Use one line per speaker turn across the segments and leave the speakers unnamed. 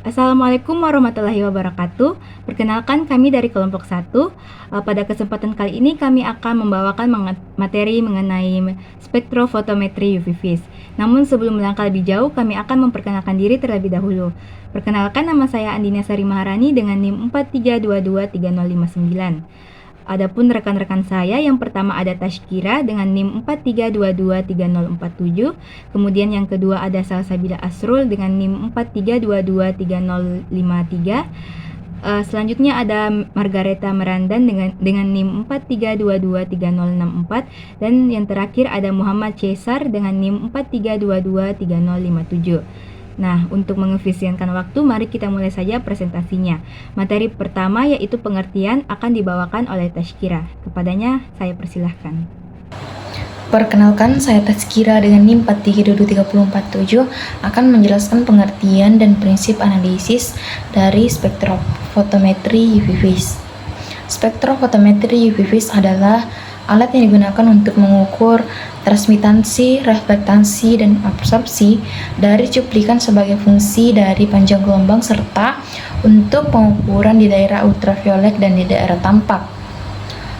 Assalamualaikum warahmatullahi wabarakatuh. Perkenalkan kami dari kelompok 1. Pada kesempatan kali ini kami akan membawakan materi mengenai spektrofotometri UV vis. Namun sebelum melangkah lebih jauh, kami akan memperkenalkan diri terlebih dahulu. Perkenalkan, nama saya Andina Sari Maharani dengan NIM 43223059. Adapun rekan-rekan saya, yang pertama ada Tashkira dengan NIM 43223047, kemudian yang kedua ada Salsabila Asrul dengan NIM 43223053. Selanjutnya ada Margareta Merandan dengan NIM 43223064, dan yang terakhir ada Muhammad Cesar dengan NIM 43223057. Nah, untuk mengefisienkan waktu, mari kita mulai saja presentasinya. Materi pertama yaitu pengertian akan dibawakan oleh Tashkira. Kepadanya saya persilahkan.
Perkenalkan, saya Tashkira dengan NIM 43223047 akan menjelaskan pengertian dan prinsip analisis dari spektrofotometri UV vis. Spektrofotometri UV vis adalah alat yang digunakan untuk mengukur transmitansi, reflektasi, dan absorpsi dari cuplikan sebagai fungsi dari panjang gelombang serta untuk pengukuran di daerah ultraviolet dan di daerah tampak.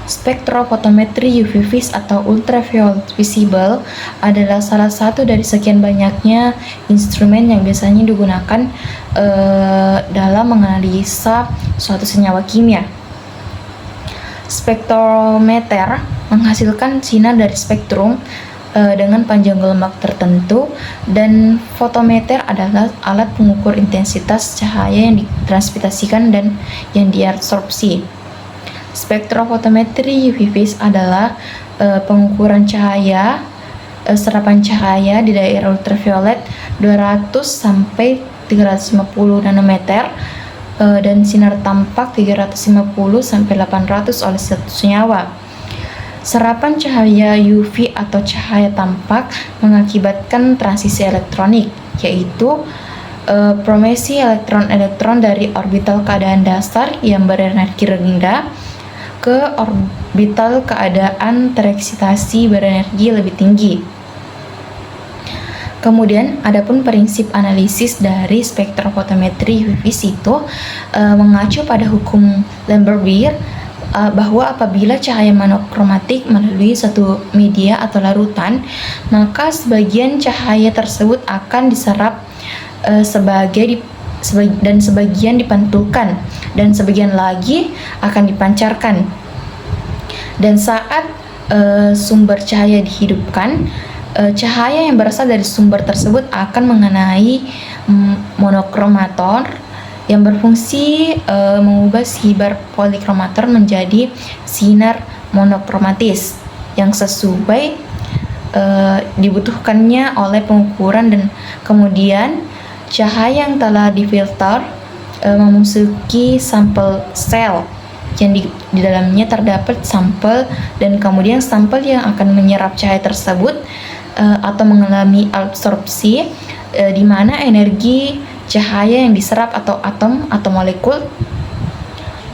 Spektrofotometri UV vis atau ultraviolet visible adalah salah satu dari sekian banyaknya instrumen yang biasanya digunakan dalam menganalisa suatu senyawa kimia. Spektrometer menghasilkan sinar dari spektrum dengan panjang gelombang tertentu, dan fotometer adalah alat pengukur intensitas cahaya yang ditransmitasikan dan yang diabsorpsi. Spektrofotometri UV vis adalah pengukuran cahaya, serapan cahaya di daerah ultraviolet 200 sampai 350 nanometer dan sinar tampak 350 sampai 800 oleh satu senyawa. Serapan cahaya UV atau cahaya tampak mengakibatkan transisi elektronik, yaitu promesi elektron-elektron dari orbital keadaan dasar yang berenergi rendah ke orbital keadaan tereksitasi berenergi lebih tinggi. Kemudian, adapun prinsip analisis dari spektrofotometri UV vis itu mengacu pada hukum Lambert-Beer bahwa apabila cahaya monokromatik melalui suatu media atau larutan, maka sebagian cahaya tersebut akan diserap dan sebagian dipantulkan, dan sebagian lagi akan dipancarkan. Dan saat sumber cahaya dihidupkan, cahaya yang berasal dari sumber tersebut akan mengenai monokromator yang berfungsi mengubah sibar polikromator menjadi sinar monokromatis yang sesuai dibutuhkannya oleh pengukuran, dan kemudian cahaya yang telah difilter memasuki sampel sel yang di dalamnya terdapat sampel, dan kemudian sampel yang akan menyerap cahaya tersebut atau mengalami absorpsi, di mana energi cahaya yang diserap atau atom atau molekul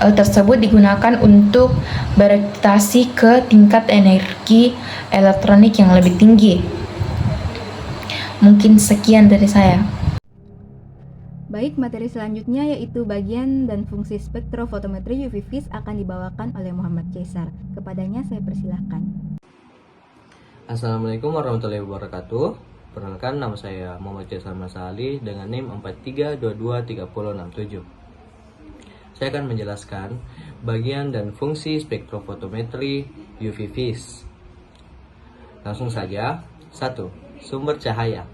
tersebut digunakan untuk bereksitasi ke tingkat energi elektronik yang lebih tinggi. Mungkin sekian dari saya.
Baik, materi selanjutnya yaitu bagian dan fungsi spektrofotometri UV vis akan dibawakan oleh Muhammad Cesar. Kepadanya saya persilahkan.
Assalamualaikum warahmatullahi wabarakatuh. Perkenalkan, nama saya Muhammad Cesar Masali dengan NIM 43223067. Saya akan menjelaskan bagian dan fungsi spektrofotometri UV vis. Langsung saja. 1. Sumber cahaya.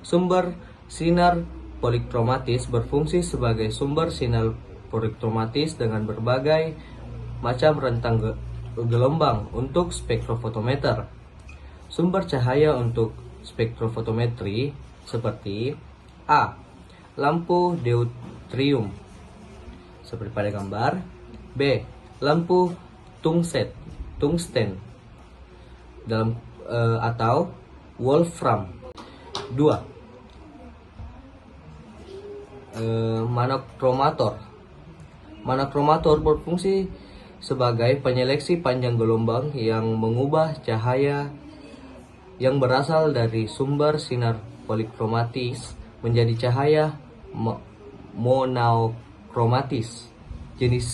Sumber sinar polikromatis berfungsi sebagai sumber sinar polikromatis dengan berbagai macam rentang gelombang untuk spektrofotometer. Sumber cahaya untuk spektrofotometri seperti A. Lampu deuterium seperti pada gambar. B. Lampu tungsten dalam atau wolfram. 2. Monokromator. Monokromator berfungsi sebagai penyeleksi panjang gelombang yang mengubah cahaya yang berasal dari sumber sinar polikromatis menjadi cahaya monokromatis. Jenis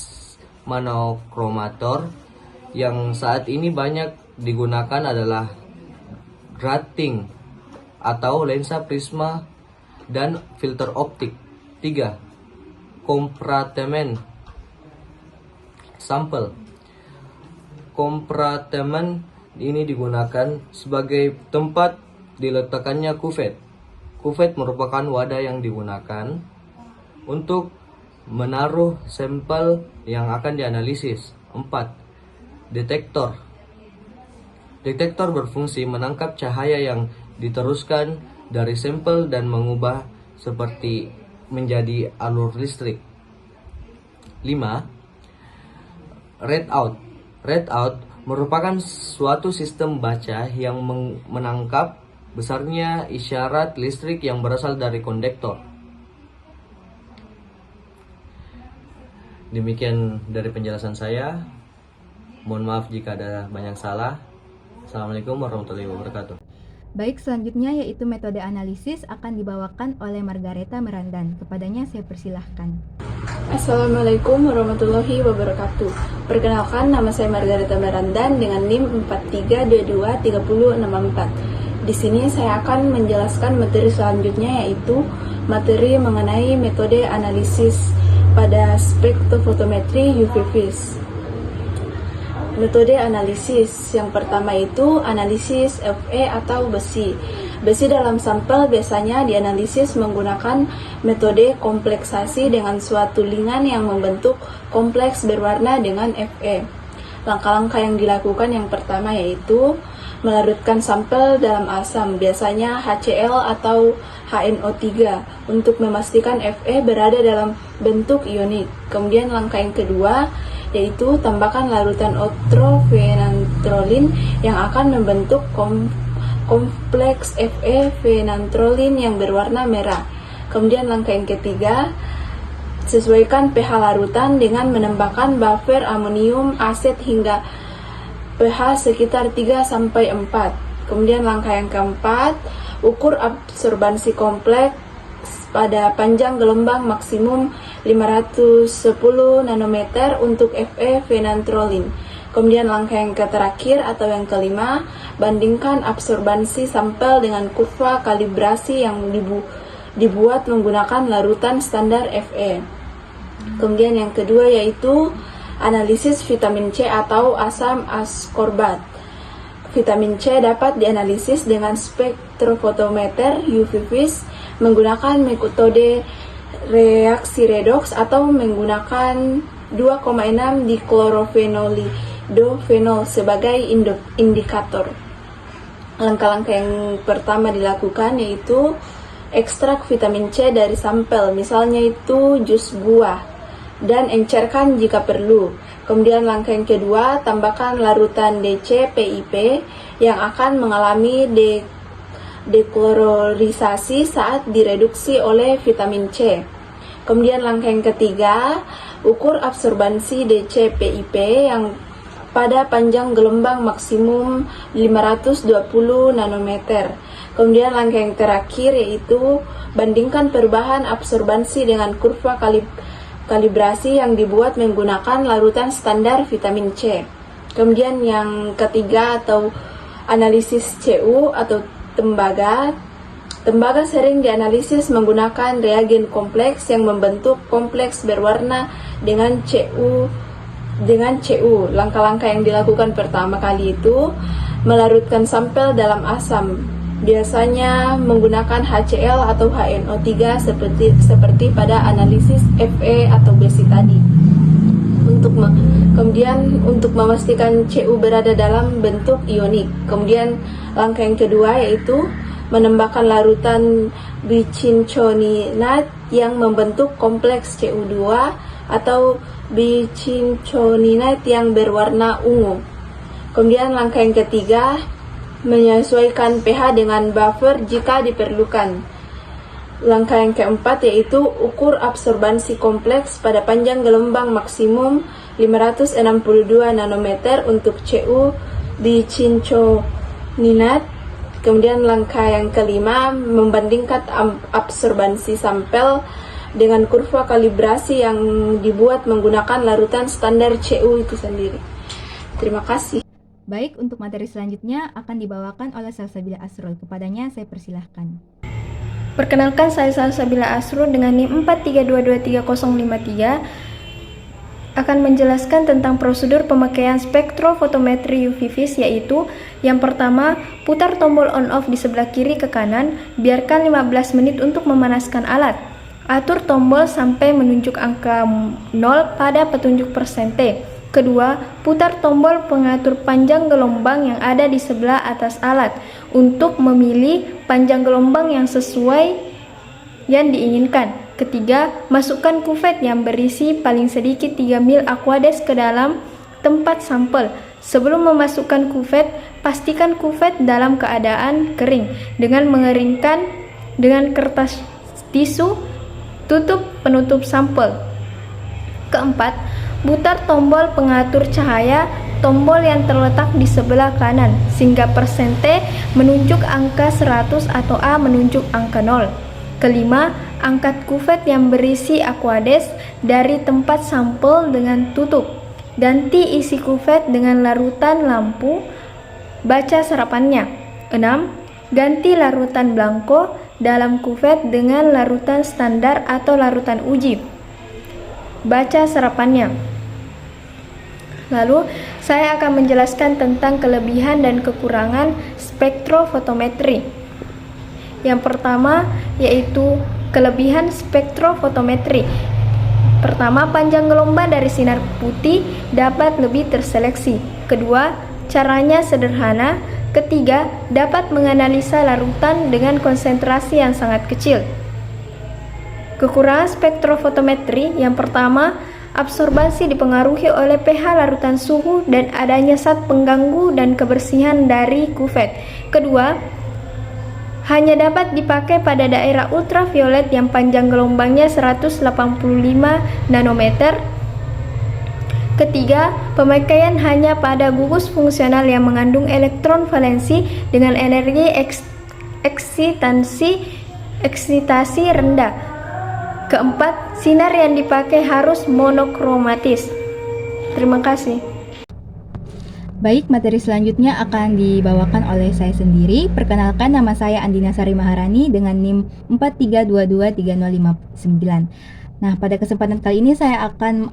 monokromator yang saat ini banyak digunakan adalah grating atau lensa prisma dan filter optik. 3. Kompartemen sampel. Kompartemen ini digunakan sebagai tempat diletakkannya kuvet. Kuvet merupakan wadah yang digunakan untuk menaruh sampel yang akan dianalisis. 4. Detektor. Detektor berfungsi menangkap cahaya yang diteruskan dari sampel dan mengubah seperti menjadi alur listrik. 5. Readout. Readout merupakan suatu sistem baca yang menangkap besarnya isyarat listrik yang berasal dari kondektor. Demikian dari penjelasan saya. Mohon maaf jika ada banyak salah. Assalamualaikum warahmatullahi wabarakatuh.
Baik, selanjutnya yaitu metode analisis akan dibawakan oleh Margareta Merandan. Kepadanya saya persilahkan.
Assalamualaikum warahmatullahi wabarakatuh. Perkenalkan, nama saya Margareta Merandan dengan NIM 43223064. Di sini saya akan menjelaskan materi selanjutnya, yaitu materi mengenai metode analisis pada spektrofotometri UV vis. Metode analisis yang pertama itu analisis Fe atau besi. Besi dalam sampel biasanya dianalisis menggunakan metode kompleksasi dengan suatu lingan yang membentuk kompleks berwarna dengan Fe. Langkah-langkah yang dilakukan yang pertama yaitu melarutkan sampel dalam asam, biasanya HCl atau HNO3, untuk memastikan Fe berada dalam bentuk ionik. Kemudian langkah yang kedua yaitu tambahkan larutan otrofenantrolin yang akan membentuk kompleks Fe fenantrolin yang berwarna merah. Kemudian langkah yang ketiga, sesuaikan pH larutan dengan menambahkan buffer amonium aset hingga pH sekitar 3-4. Kemudian langkah yang keempat, ukur absorbansi kompleks pada panjang gelombang maksimum 510 nanometer untuk Fe fenantrolin. Kemudian langkah yang terakhir atau yang kelima, bandingkan absorbansi sampel dengan kurva kalibrasi yang dibuat menggunakan larutan standar Fe. Kemudian yang kedua yaitu analisis vitamin C atau asam askorbat. Vitamin C dapat dianalisis dengan spektrofotometer UV vis menggunakan metode reaksi redoks atau menggunakan 2,6 diklorofenolidofenol sebagai indikator. Langkah-langkah yang pertama dilakukan yaitu ekstrak vitamin C dari sampel, misalnya itu jus buah, dan encerkan jika perlu. Kemudian langkah yang kedua, tambahkan larutan DCPIP yang akan mengalami deklorisasi saat direduksi oleh vitamin C. Kemudian langkah yang ketiga, ukur absorbansi DCPIP yang pada panjang gelombang maksimum 520 nanometer. Kemudian langkah yang terakhir yaitu bandingkan perubahan absorbansi dengan kurva kalibrasi yang dibuat menggunakan larutan standar vitamin C. Kemudian yang ketiga atau analisis CU atau tembaga. Tembaga sering dianalisis menggunakan reagen kompleks yang membentuk kompleks berwarna dengan CU. Langkah-langkah yang dilakukan pertama kali itu melarutkan sampel dalam asam, biasanya menggunakan HCl atau HNO3 seperti pada analisis Fe atau besi tadi. Kemudian untuk memastikan Cu berada dalam bentuk ionik. Kemudian langkah yang kedua yaitu menambahkan larutan bicinchoninate yang membentuk kompleks Cu2 atau bicinchoninate yang berwarna ungu. Kemudian langkah yang ketiga, menyesuaikan pH dengan buffer jika diperlukan. Langkah yang keempat yaitu ukur absorbansi kompleks pada panjang gelombang maksimum 562 nanometer untuk Cu bicinchoninate. Kemudian langkah yang kelima, membandingkan absorbansi sampel dengan kurva kalibrasi yang dibuat menggunakan larutan standar CU itu sendiri. Terima kasih.
Baik, untuk materi selanjutnya akan dibawakan oleh Salsabila Asrul. Kepadanya saya persilahkan.
Perkenalkan, saya Salsabila Asrul dengan NIM 432235053 akan menjelaskan tentang prosedur pemakaian spektrofotometri UV vis, yaitu yang pertama, putar tombol on off di sebelah kiri ke kanan, biarkan 15 menit untuk memanaskan alat. Atur tombol sampai menunjuk angka 0 pada petunjuk persente. Kedua, putar tombol pengatur panjang gelombang yang ada di sebelah atas alat untuk memilih panjang gelombang yang sesuai yang diinginkan. Ketiga, masukkan kuvet yang berisi paling sedikit 3 ml Aquades ke dalam tempat sampel. Sebelum memasukkan kuvet, pastikan kuvet dalam keadaan kering dengan mengeringkan dengan kertas tisu, tutup penutup sampel. Keempat, putar tombol pengatur cahaya tombol yang terletak di sebelah kanan sehingga persente menunjuk angka 100 atau A menunjuk angka 0. Kelima, angkat kuvet yang berisi Aquades dari tempat sampel dengan tutup. Ganti isi kuvet dengan larutan lampu, baca serapannya. 6. Ganti larutan blanko dalam kuvet dengan larutan standar atau larutan uji. Baca serapannya. Lalu, saya akan menjelaskan tentang kelebihan dan kekurangan spektrofotometri. Yang pertama yaitu kelebihan spektrofotometri. Pertama, panjang gelombang dari sinar putih dapat lebih terseleksi. Kedua, caranya sederhana. Ketiga, dapat menganalisa larutan dengan konsentrasi yang sangat kecil. Kekurangan spektrofotometri yang pertama, absorbasi dipengaruhi oleh pH larutan suhu dan adanya zat pengganggu dan kebersihan dari kuvet. Kedua, hanya dapat dipakai pada daerah ultraviolet yang panjang gelombangnya 185 nanometer. Ketiga, pemakaian hanya pada gugus fungsional yang mengandung elektron valensi dengan energi eksitasi rendah. Keempat, sinar yang dipakai harus monokromatis. Terima kasih.
Baik, materi selanjutnya akan dibawakan oleh saya sendiri. Perkenalkan, nama saya Andina Sari Maharani dengan NIM 432235059. Nah, pada kesempatan kali ini saya akan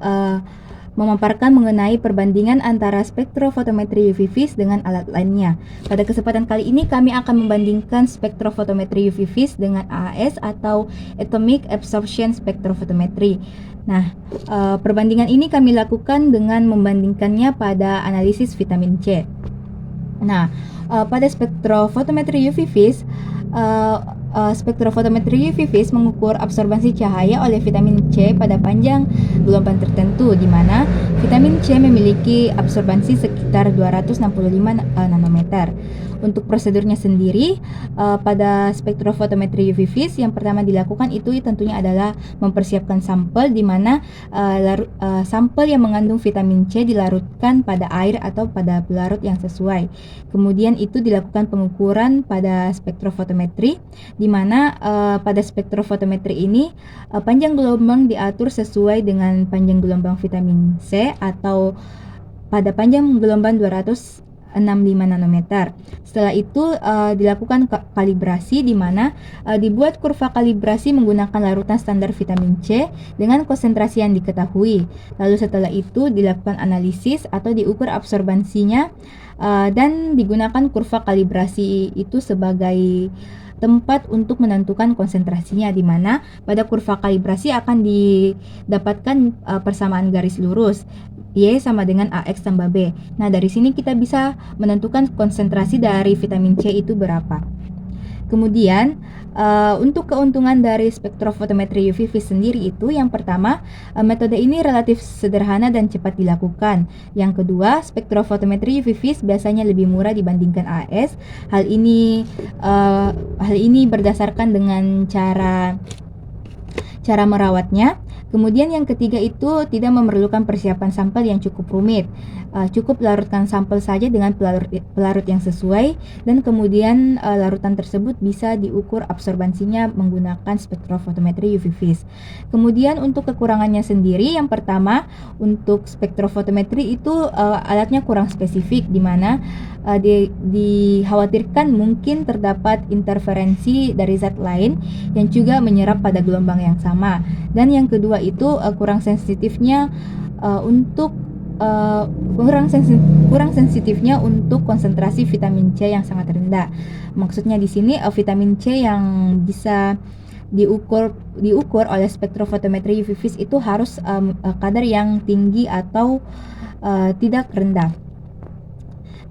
memaparkan mengenai perbandingan antara spektrofotometri UV vis dengan alat lainnya. Pada kesempatan kali ini kami akan membandingkan spektrofotometri UV vis dengan AAS atau Atomic Absorption Spectrophotometry. Nah, perbandingan ini kami lakukan dengan membandingkannya pada analisis vitamin C. Nah, pada spektrofotometri UV vis, spektrofotometri UV vis mengukur absorbansi cahaya oleh vitamin C pada panjang gelombang tertentu, di mana vitamin C memiliki absorbansi sekitar 265 nanometer. Untuk prosedurnya sendiri, pada spektrofotometri UV vis yang pertama dilakukan itu tentunya adalah mempersiapkan sampel, di mana sampel yang mengandung vitamin C dilarutkan pada air atau pada pelarut yang sesuai. Kemudian itu dilakukan pengukuran pada spektrofotometri, di mana pada spektrofotometri ini panjang gelombang diatur sesuai dengan panjang gelombang vitamin C atau pada panjang gelombang 265 nanometer. Setelah itu dilakukan kalibrasi, di mana dibuat kurva kalibrasi menggunakan larutan standar vitamin C dengan konsentrasi yang diketahui. Lalu setelah itu dilakukan analisis atau diukur absorbansinya dan digunakan kurva kalibrasi itu sebagai tempat untuk menentukan konsentrasinya, di mana pada kurva kalibrasi akan didapatkan persamaan garis lurus Y sama dengan AX tambah B. Nah, dari sini kita bisa menentukan konsentrasi dari vitamin C itu berapa. Kemudian, untuk keuntungan dari spektrofotometri UV vis sendiri itu, yang pertama, metode ini relatif sederhana dan cepat dilakukan. Yang kedua, spektrofotometri UV vis biasanya lebih murah dibandingkan AS. Hal ini berdasarkan dengan cara cara merawatnya. Kemudian yang ketiga itu tidak memerlukan persiapan sampel yang cukup rumit. Cukup larutkan sampel saja dengan pelarut yang sesuai, dan kemudian larutan tersebut bisa diukur absorbansinya menggunakan spektrofotometri UV vis. Kemudian untuk kekurangannya sendiri, yang pertama untuk spektrofotometri itu alatnya kurang spesifik, di mana dikhawatirkan mungkin terdapat interferensi dari zat lain yang juga menyerap pada gelombang yang sama. Dan yang kedua itu kurang sensitifnya untuk konsentrasi vitamin C yang sangat rendah. Maksudnya di sini vitamin C yang bisa diukur oleh spektrofotometri UV vis itu harus kadar yang tinggi atau tidak rendah.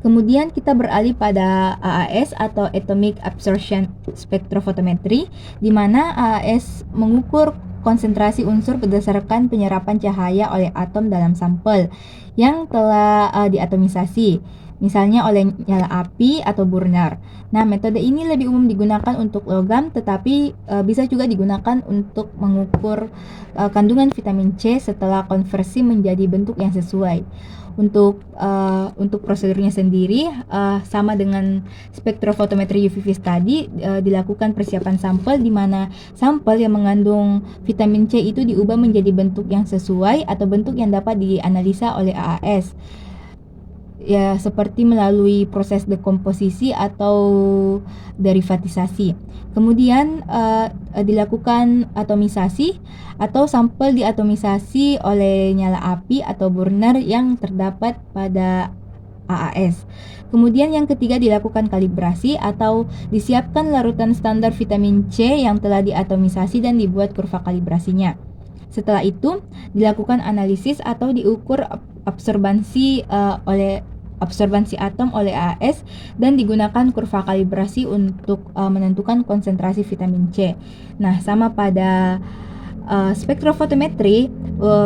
Kemudian kita beralih pada AAS atau Atomic Absorption Spectrophotometry, di mana AAS mengukur konsentrasi unsur berdasarkan penyerapan cahaya oleh atom dalam sampel yang telah diatomisasi, misalnya oleh nyala api atau burner. Nah, metode ini lebih umum digunakan untuk logam, tetapi bisa juga digunakan untuk mengukur kandungan vitamin C setelah konversi menjadi bentuk yang sesuai. Untuk prosedurnya sendiri sama dengan spektrofotometri UV vis tadi, dilakukan persiapan sampel, di mana sampel yang mengandung vitamin C itu diubah menjadi bentuk yang sesuai atau bentuk yang dapat dianalisa oleh AAS. Ya, seperti melalui proses dekomposisi atau derivatisasi. Kemudian dilakukan atomisasi atau sampel diatomisasi oleh nyala api atau burner yang terdapat pada AAS. Kemudian yang ketiga dilakukan kalibrasi atau disiapkan larutan standar vitamin C yang telah diatomisasi dan dibuat kurva kalibrasinya. Setelah itu dilakukan analisis atau diukur absorbansi atom oleh AAS dan digunakan kurva kalibrasi untuk menentukan konsentrasi vitamin C. Nah, sama pada spektrofotometri,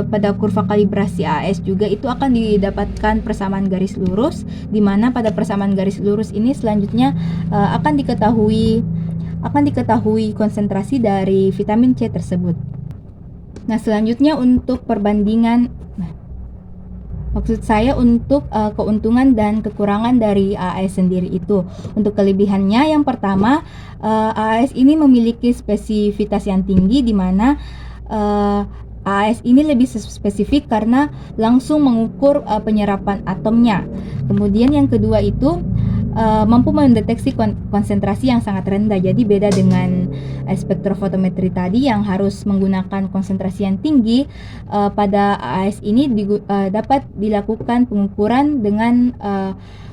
pada kurva kalibrasi AAS juga itu akan didapatkan persamaan garis lurus, di mana pada persamaan garis lurus ini selanjutnya akan diketahui konsentrasi dari vitamin C tersebut. Nah, selanjutnya untuk perbandingan, maksud saya untuk keuntungan dan kekurangan dari AAS sendiri itu. Untuk kelebihannya, yang pertama, AAS ini memiliki spesifitas yang tinggi, di mana AAS ini lebih spesifik karena langsung mengukur penyerapan atomnya. Kemudian yang kedua itu mampu mendeteksi konsentrasi yang sangat rendah. Jadi beda dengan spektrofotometri tadi yang harus menggunakan konsentrasi yang tinggi, pada AAS ini dapat dilakukan pengukuran dengan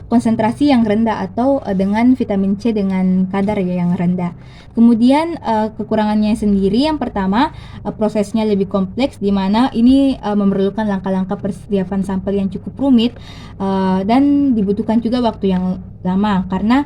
konsentrasi yang rendah atau dengan vitamin C dengan kadar yang rendah. Kemudian kekurangannya sendiri, yang pertama prosesnya lebih kompleks, di mana ini memerlukan langkah-langkah persiapan sampel yang cukup rumit dan dibutuhkan juga waktu yang lama karena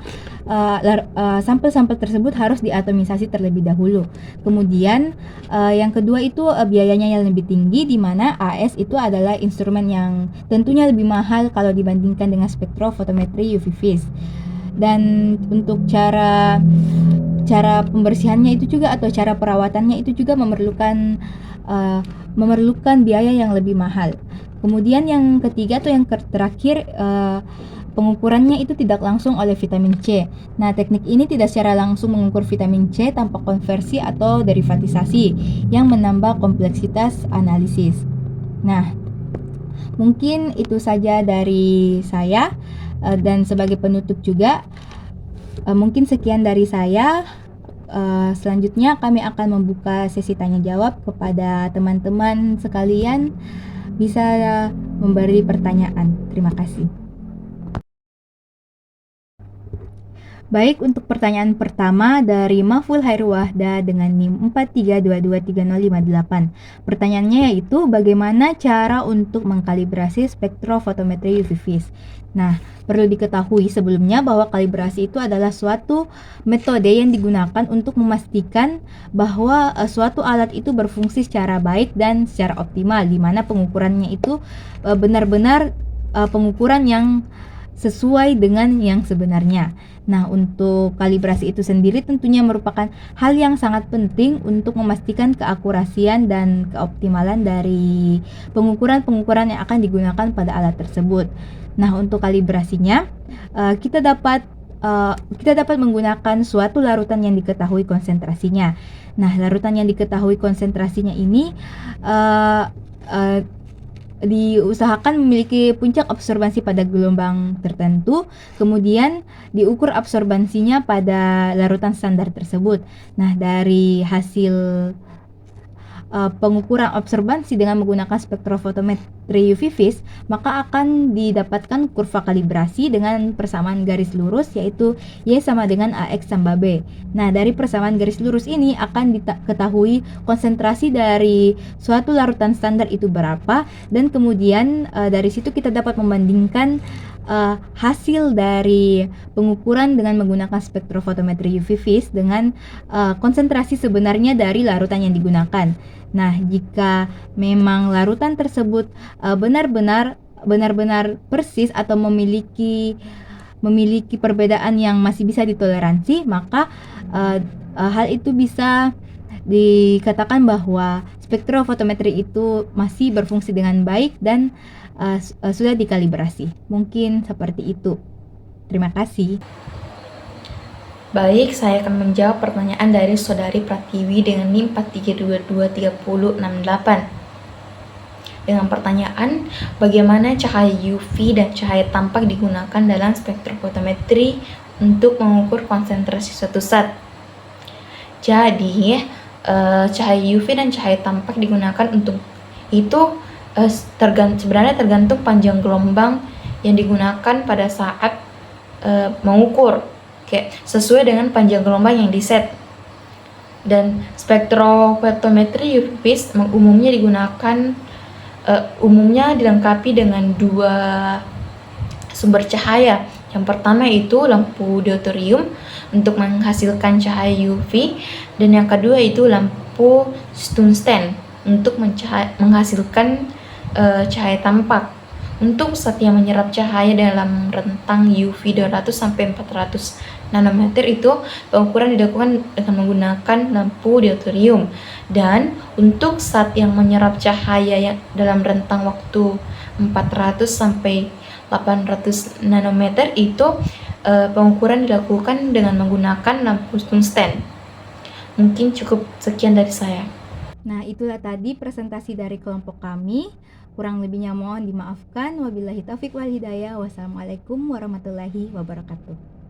sampel-sampel tersebut harus diatomisasi terlebih dahulu. Kemudian yang kedua itu biayanya yang lebih tinggi, di mana AAS itu adalah instrumen yang tentunya lebih mahal kalau dibandingkan dengan spektrofotometri UV vis. Dan untuk cara pembersihannya itu juga atau cara perawatannya itu juga memerlukan biaya yang lebih mahal. Kemudian yang ketiga atau yang terakhir, pengukurannya itu tidak langsung oleh vitamin C. Nah, teknik ini tidak secara langsung mengukur vitamin C tanpa konversi atau derivatisasi yang menambah kompleksitas analisis. Nah, mungkin itu saja dari saya, dan sebagai penutup juga mungkin sekian dari saya. Selanjutnya kami akan membuka sesi tanya jawab kepada teman-teman sekalian, bisa memberi pertanyaan. Terima kasih. Baik, untuk pertanyaan pertama dari Mahful Hairwahda dengan NIM 43223058. Pertanyaannya yaitu, bagaimana cara untuk mengkalibrasi spektrofotometri UV vis? Nah, perlu diketahui sebelumnya bahwa kalibrasi itu adalah suatu metode yang digunakan untuk memastikan bahwa suatu alat itu berfungsi secara baik dan secara optimal, di mana pengukurannya itu benar-benar pengukuran yang sesuai dengan yang sebenarnya. Nah, untuk kalibrasi itu sendiri tentunya merupakan hal yang sangat penting untuk memastikan keakurasian dan keoptimalan dari pengukuran-pengukuran yang akan digunakan pada alat tersebut. Nah, untuk kalibrasinya kita dapat menggunakan suatu larutan yang diketahui konsentrasinya. Nah, larutan yang diketahui konsentrasinya ini diusahakan memiliki puncak absorbansi pada gelombang tertentu, kemudian diukur absorbansinya pada larutan standar tersebut. Nah, dari hasil pengukuran absorbansi dengan menggunakan spektrofotometri UV vis, maka akan didapatkan kurva kalibrasi dengan persamaan garis lurus, yaitu Y sama dengan AX tambah B. Nah, dari persamaan garis lurus ini akan diketahui konsentrasi dari suatu larutan standar itu berapa, dan kemudian dari situ kita dapat membandingkan hasil dari pengukuran dengan menggunakan spektrofotometri UV vis dengan konsentrasi sebenarnya dari larutan yang digunakan. Nah, jika memang larutan tersebut benar-benar persis atau memiliki perbedaan yang masih bisa ditoleransi, maka hal itu bisa dikatakan bahwa spektrofotometri itu masih berfungsi dengan baik dan sudah dikalibrasi. Mungkin seperti itu. Terima kasih.
Baik, saya akan menjawab pertanyaan dari Saudari Pratiwi dengan NIM 43223068. Dengan pertanyaan, bagaimana cahaya UV dan cahaya tampak digunakan dalam spektrofotometri untuk mengukur konsentrasi suatu zat? Jadi, cahaya UV dan cahaya tampak digunakan untuk itu sebenarnya tergantung panjang gelombang yang digunakan pada saat mengukur, sesuai dengan panjang gelombang yang diset. Dan spektrofotometri UV vis umumnya dilengkapi dengan dua sumber cahaya. Yang pertama itu lampu deuterium untuk menghasilkan cahaya UV, dan yang kedua itu lampu tungsten untuk menghasilkan cahaya tampak. Untuk zat yang menyerap cahaya dalam rentang UV 200 sampai 400 nanometer itu pengukuran dilakukan dengan menggunakan lampu deuterium. Dan untuk zat yang menyerap cahaya yang dalam rentang waktu 400 sampai 800 nanometer itu pengukuran dilakukan dengan menggunakan lampu tungsten. Mungkin cukup sekian dari saya.
Nah, itulah tadi presentasi dari kelompok kami. Kurang lebihnya mohon dimaafkan. Wabillahi taufiq wal hidayah. Wassalamualaikum warahmatullahi wabarakatuh.